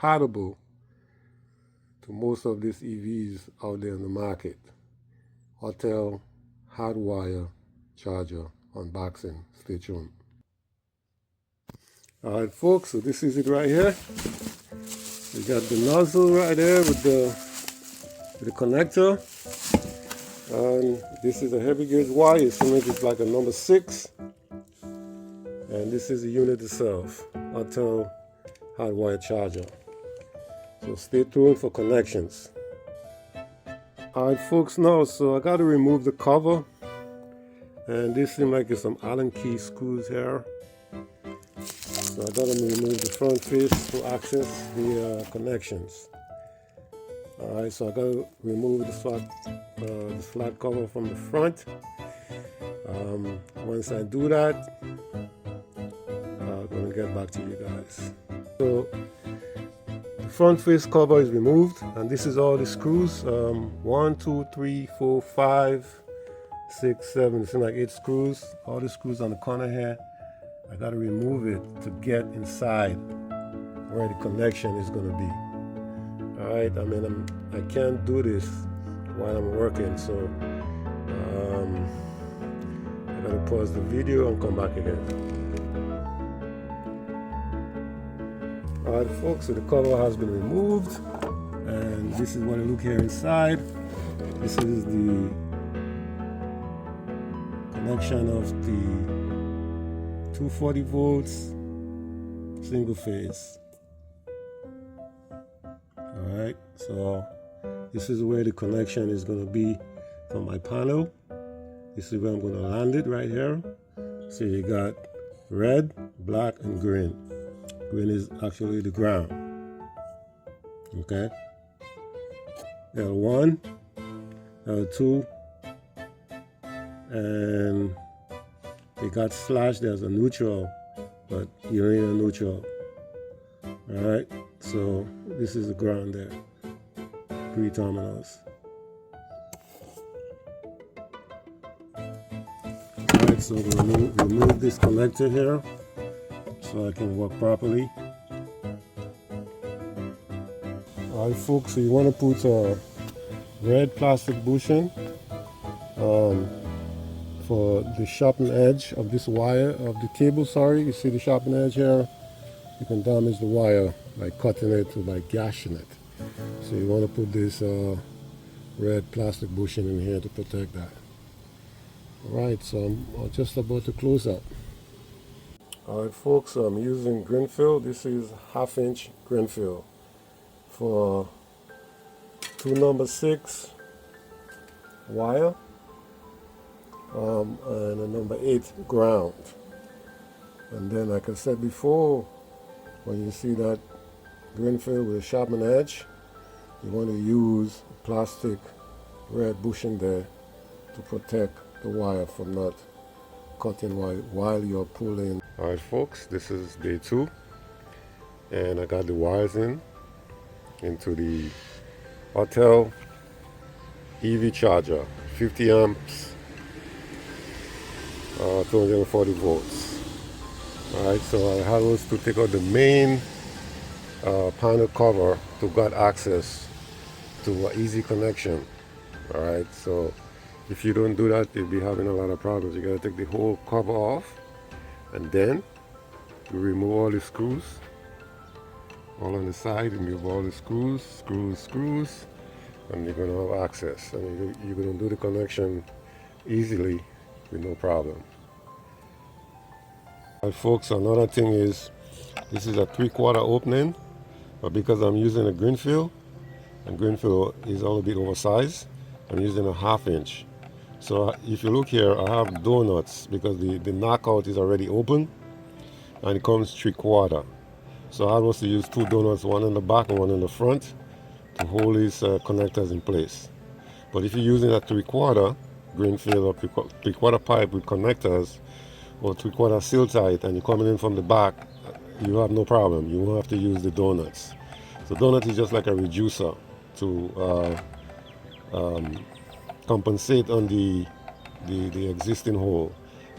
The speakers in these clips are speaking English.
compatible to most of these EVs out there in the market. Autel hardwire charger unboxing. Stay tuned. Alright folks, so this is it right here. We got the nozzle right there with the connector. And this is a heavy gauge wire. It seems it's like a number 6. And this is the unit itself, Autel hardwire charger. So stay tuned for connections. Alright folks, now so I got to remove the cover, and this seems like it's some Allen key screws here. So I got to remove the front face to access the connections. Alright, so I got to remove the flat cover from the front. Once I do that, I'm going to get back to you guys. So the front face cover is removed, and this is all the screws. 1, 2, 3, 4, 5, 6, 7. It seems like 8 screws. All the screws on the corner here. I got to remove it to get inside where the connection is going to be. All right. I mean, I can't do this while I'm working, so I got to pause the video and come back again. Alright folks, so the cover has been removed, and this is what it looks here inside. This is the connection of the 240 volts single phase. Alright, so this is where the connection is going to be from my panel. This is where I'm going to land it right here. So you got red, black, and green. Green is actually the ground. Okay. L1, L2, and it got slash. There's a neutral, but you don't need a neutral. Alright, so this is the ground there. 3 terminals. Alright, so we'll remove this connector here so I can work properly. Alright folks, so you want to put a red plastic bushing for the sharpened edge of this wire, of the cable, sorry. You see the sharpened edge here? You can damage the wire by cutting it or by gashing it. So you want to put this red plastic bushing in here to protect that. Alright, so I'm just about to close up. Alright folks, so I'm using green fill. This is 1/2 inch green fill for 2 number 6 wire and a number 8 ground. And then like I said before, when you see that green fill with a sharpened edge, you want to use plastic red bushing there to protect the wire from not cutting while you're pulling. Alright folks, this is day 2, and I got the wires into the Autel EV Charger, 50 amps, 240 volts. Alright, so I had to take out the main panel cover to get access to an easy connection. Alright, so if you don't do that, you'll be having a lot of problems. You gotta take the whole cover off, and then you remove all the screws, all on the side. Remove all the screws, and you're gonna have access. And you're gonna do the connection easily with no problem. Alright folks, another thing is, this is a 3/4 opening, but because I'm using a green fill, and green fill is a little bit oversized, I'm using a 1/2 inch. So if you look here, I have donuts because the knockout is already open, and it comes 3/4. So I was to use 2 donuts, one in the back and one in the front, to hold these connectors in place. But if you're using a 3/4 green fill or 3/4 pipe with connectors, or 3/4 seal tight, and you're coming in from the back, you have no problem. You won't have to use the donuts. So donut is just like a reducer to compensate on the existing hole.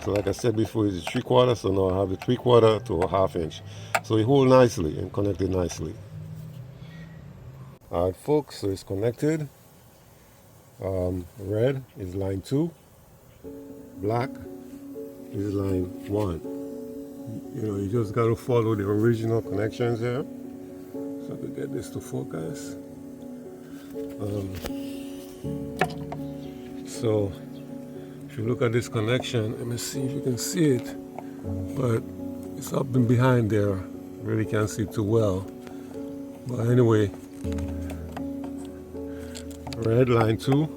So like I said before, it's 3/4, so now I have the 3/4 to a 1/2 inch. So it hold nicely and connected nicely. Alright folks, so it's connected. Red is line 2, black is line 1. You just got to follow the original connections here. So to get this to focus. So if you look at this connection, let me see if you can see it, but it's up and behind there. Really can't see it too well. But anyway, red, line 2,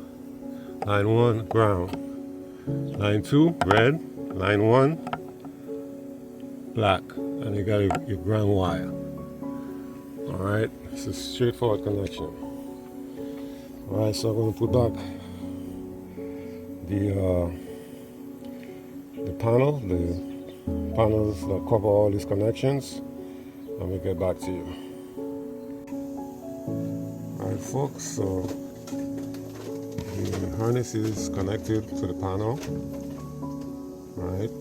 line 1, ground. Line 2, red, line 1, black. And you got your ground wire. Alright, it's a straightforward connection. Alright, so I'm going to put back the panels that cover all these connections, and we'll get back to you. Alright folks, so the harness is connected to the panel. Alright,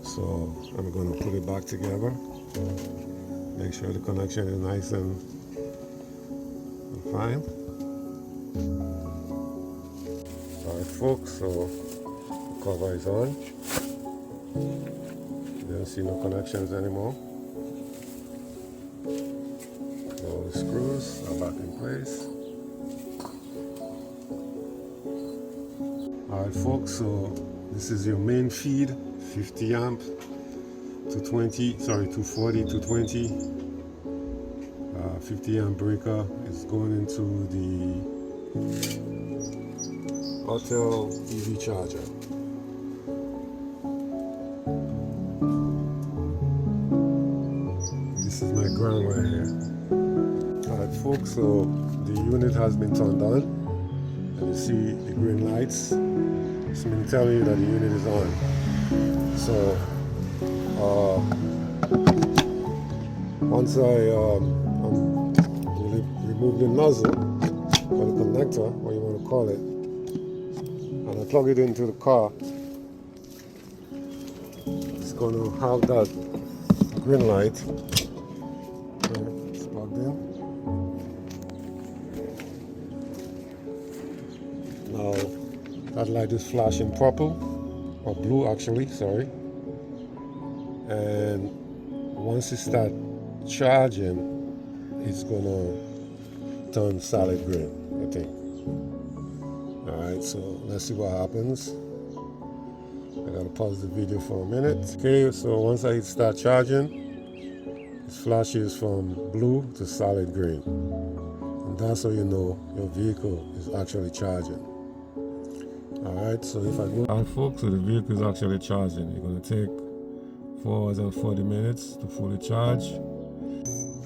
so I'm going to put it back together. Make sure the connection is nice and fine. Alright folks, so the cover is on. You don't see no connections anymore. All the screws are back in place. Alright folks, so this is your main feed, 50 amp to 240 to 20. 50 amp breaker is going into the Autel EV Charger. This is my ground right here. Alright folks, so the unit has been turned on, and you see the green lights. It's been telling you that the unit is on. So once I remove the nozzle or the connector, what you want to call it, and I plug it into the car, it's going to have that green light. Okay, it's plugged in. Now that light is flashing purple, or blue actually, sorry. And once it starts charging, it's gonna turn solid green, I think. Alright, so let's see what happens. I gotta pause the video for a minute. Okay, so once I start charging, it flashes from blue to solid green. And that's how you know your vehicle is actually charging. Alright, so if I go... Alright folks, so the vehicle is actually charging. It's gonna take 4 hours and 40 minutes to fully charge.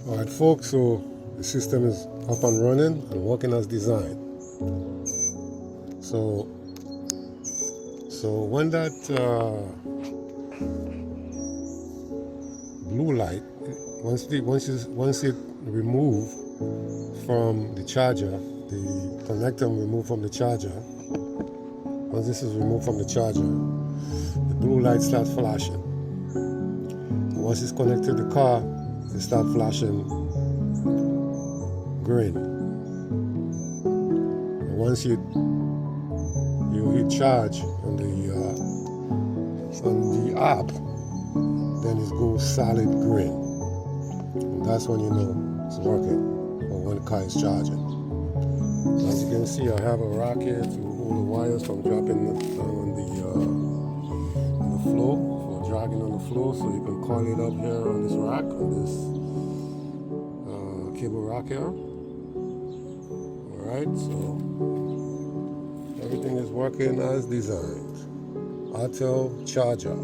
Alright folks, so the system is up and running and working as designed. So when that blue light, once it removed from the charger, the connector removed from the charger, once this is removed from the charger, the blue light starts flashing. Once it's connected to the car, it starts flashing green. And once you hit charge on the app, then it goes solid green. And that's when you know it's working, or when the car is charging. As you can see, I have a rack here to hold the wires from dropping on the floor, for dragging on the floor, so you can coil it up here on this rack, on this cable rack here. Alright, so everything is working as designed. Autel Charger.